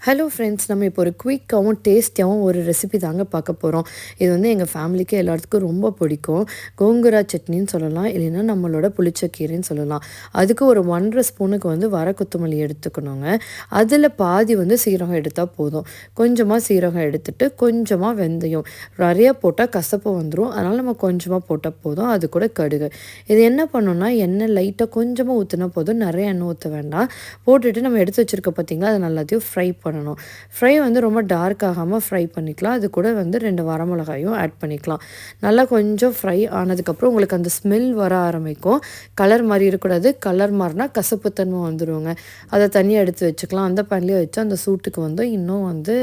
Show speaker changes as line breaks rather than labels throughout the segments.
Hello friends, நம்ம இப்போ ஒரு குயிக்காகவும் டேஸ்டியாகவும் ஒரு ரெசிபி தாங்க பார்க்க போகிறோம். இது வந்து எங்கள் ஃபேமிலிக்கு எல்லாத்துக்கும் ரொம்ப பிடிக்கும். கோங்குரா சட்னின்னு சொல்லலாம், இல்லைன்னா நம்மளோட புளிச்சக்கீரைன்னு சொல்லலாம். அதுக்கு ஒரு 1½ ஸ்பூனுக்கு வந்து வர கொத்தமல்லி எடுத்துக்கணுங்க. அதில் பாதி வந்து சீரகம் எடுத்தால் போதும். கொஞ்சமாக சீரகம் எடுத்துட்டு கொஞ்சமாக வெந்தயம். நிறையா போட்டால் கசப்பு வந்துடும், அதனால் நம்ம கொஞ்சமாக போட்டால் போதும். அது கூட கடுகு. இது என்ன பண்ணணும்னா, எண்ணெய் லைட்டாக கொஞ்சமாக ஊற்றினா போதும், நிறைய எண்ணெய் ஊற்ற வேண்டாம். போட்டுட்டு நம்ம எடுத்து வச்சுருக்க பார்த்திங்களா, அதை நல்லாத்தையும் ஃப்ரை பண்ணணும். ஃப்ரை வந்து ரொம்ப டார்க் ஆகாமல் ஃப்ரை பண்ணிக்கலாம். அது கூட வந்து 2 வரமிளகாயும் ஆட் பண்ணிக்கலாம். நல்லா கொஞ்சம் ஃப்ரை ஆனதுக்கப்புறம் உங்களுக்கு அந்த ஸ்மெல் வர ஆரம்பிக்கும். கலர் மாதிரி இருக்கக்கூடாது, கலர் மாறினா கசப்புத்தன்மை வந்துடுங்க. அதை தனியாக எடுத்து வச்சுக்கலாம். அந்த பேன்லேயே வச்சு அந்த சூட்டுக்கு வந்து இன்னும் வந்து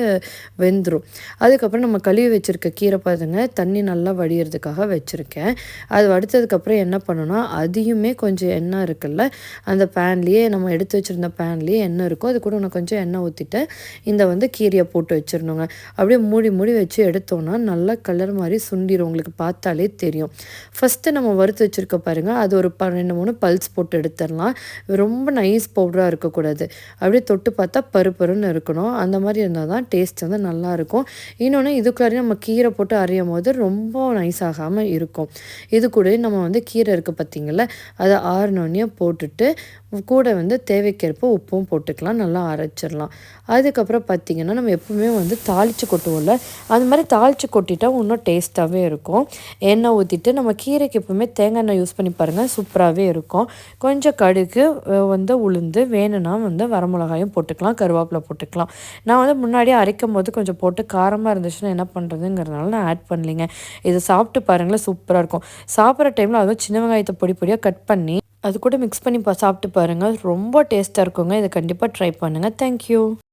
வெந்துடும். அதுக்கப்புறம் நம்ம கழுவி வச்சுருக்க கீரை பாருங்க, தண்ணி நல்லா வடிகிறதுக்காக வச்சுருக்கேன். அது வடித்ததுக்கப்புறம் என்ன பண்ணணும்னா, அதையுமே கொஞ்சம் எண்ணெய் இருக்குல்ல, அந்த பேன்லேயே நம்ம எடுத்து வச்சுருந்த பேன்லேயே எண்ணெய் இருக்கும், அது கூட நான் கொஞ்சம் எண்ணெய் ஊற்றிட்டு இந்த வந்து கீரையை போட்டு வச்சிடணுங்க. அப்படியே மூடி மூடி வச்சு எடுத்தோன்னா நல்லா கலர் மாதிரி சுண்டிடும், உங்களுக்கு பார்த்தாலே தெரியும். ஃபஸ்ட்டு நம்ம வறுத்து வச்சுருக்க பாருங்கள், அது ஒரு 2-3 பல்ஸ் போட்டு எடுத்துடலாம். ரொம்ப நைஸ் பவுடராக இருக்கக்கூடாது, அப்படியே தொட்டு பார்த்தா பருப்பருன்னு இருக்கணும். அந்த மாதிரி இருந்தால் தான் டேஸ்ட் வந்து நல்லாயிருக்கும். இன்னொன்று, இதுக்குள்ளாரையும் நம்ம கீரை போட்டு அரையும் போது ரொம்ப நைஸ் ஆகாமல் இருக்கும். இது கூட நம்ம வந்து கீரை இருக்குது பார்த்திங்கள, அதை ஆறினோடனே போட்டுட்டு கூட வந்து தேவைக்கேற்ப உப்பும் போட்டுக்கலாம், நல்லா அரைச்சிடலாம். அதுக்கப்புறம் பார்த்திங்கன்னா, நம்ம எப்பவுமே வந்து தாளித்து கொட்டுவோம்ல, அந்த மாதிரி தாளித்து கொட்டிட்டால் இன்னும் டேஸ்ட்டாகவே இருக்கும். எண்ணெய் ஊற்றிட்டு நம்ம கீரைக்கு எப்பவுமே தேங்காய் எண்ணெய் யூஸ் பண்ணி பாருங்கள், சூப்பராகவே இருக்கும். கொஞ்சம் கடுகு, வந்து உளுந்து, வேணும்னா வந்து வரமிளகாயும் போட்டுக்கலாம், கருவேப்பிலை போட்டுக்கலாம். நான் வந்து முன்னாடியே அரைக்கும் போது கொஞ்சம் போட்டு காரமாக இருந்துச்சுன்னா என்ன பண்ணுறதுங்கிறதுனால நான் ஆட் பண்ணலிங்க. இதை சாப்பிட்டு பாருங்களேன், சூப்பராக இருக்கும். சாப்பிட்ற டைமில் அதுவும் சின்ன வெங்காயத்தை பொடி பொடியாக கட் பண்ணி அது கூட மிக்ஸ் பண்ணி சாப்பிட்டு பாருங்கள், ரொம்ப டேஸ்ட்டாக இருக்குங்க. இதை கண்டிப்பாக ட்ரை பண்ணுங்கள். தேங்க்யூ.